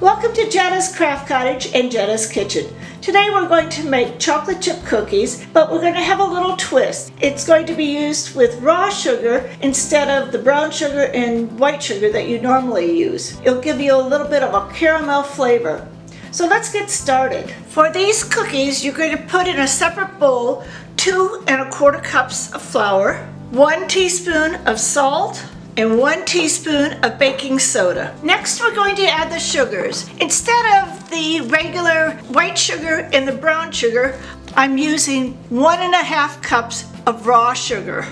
Welcome to Jetta's Craft Cottage and Jetta's Kitchen. Today we're going to make chocolate chip cookies, but we're going to have a little twist. It's going to be used with raw sugar instead of the brown sugar and white sugar that you normally use. It'll give you a little bit of a caramel flavor. So let's get started. For these cookies, you're going to put in a separate bowl 2 1/4 cups of flour, 1 teaspoon of salt, and 1 teaspoon of baking soda. Next, we're going to add the sugars. Instead of the regular white sugar and the brown sugar, I'm using 1 1/2 cups of raw sugar,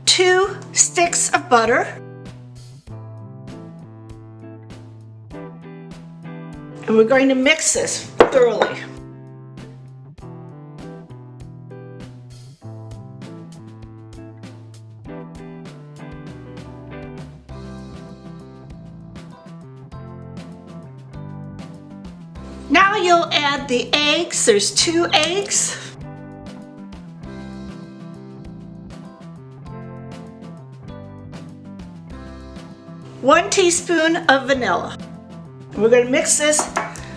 2 sticks of butter, and we're going to mix this thoroughly. Now you'll add the eggs. There's 2 eggs. One teaspoon of vanilla. We're going to mix this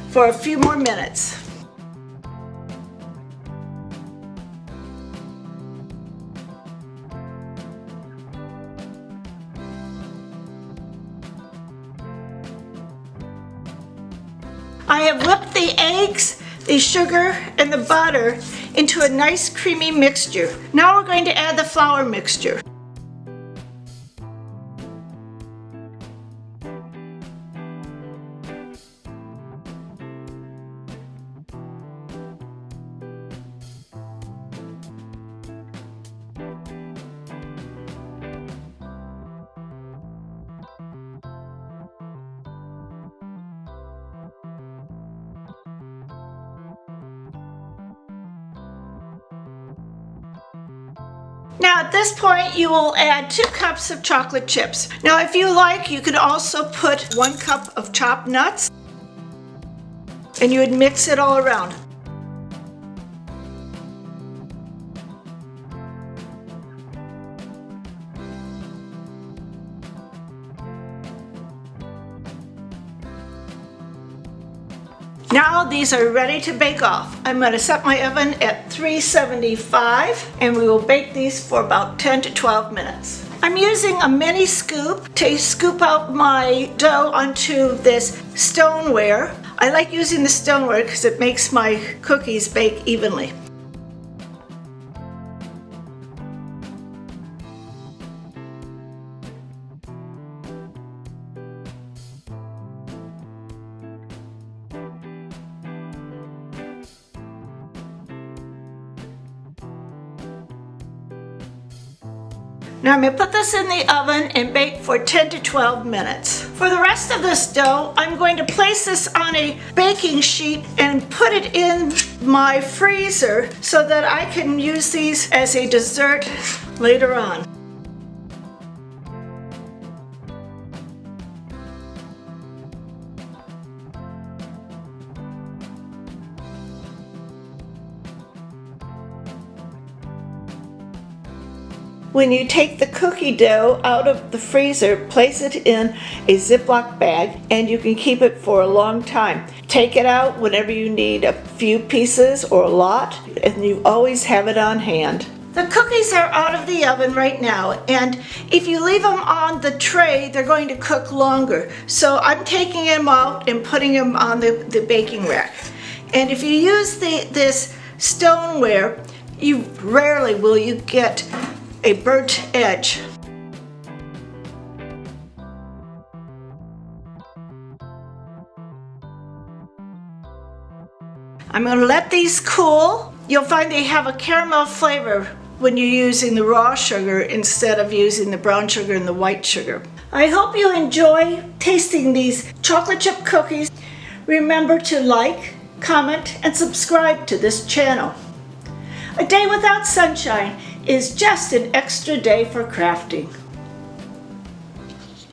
for a few more minutes. I have whipped the eggs, the sugar, and the butter into a nice creamy mixture. Now we're going to add the flour mixture. Now at this point you will add 2 cups of chocolate chips. Now if you like, you could also put 1 cup of chopped nuts and you would mix it all around. Now these are ready to bake off. I'm going to set my oven at 375 and we will bake these for about 10 to 12 minutes. I'm using a mini scoop to scoop out my dough onto this stoneware. I like using the stoneware because it makes my cookies bake evenly. Now I'm going to put this in the oven and bake for 10 to 12 minutes. For the rest of this dough, I'm going to place this on a baking sheet and put it in my freezer so that I can use these as a dessert later on. When you take the cookie dough out of the freezer, place it in a Ziploc bag and you can keep it for a long time. Take it out whenever you need a few pieces or a lot, and you always have it on hand. The cookies are out of the oven right now, and if you leave them on the tray, they're going to cook longer. So I'm taking them out and putting them on the baking rack. And if you use this stoneware, you rarely will you get a burnt edge. I'm going to let these cool. You'll find they have a caramel flavor when you're using the raw sugar instead of using the brown sugar and the white sugar. I hope you enjoy tasting these chocolate chip cookies. Remember to like, comment, and subscribe to this channel. A day without sunshine is just an extra day for crafting.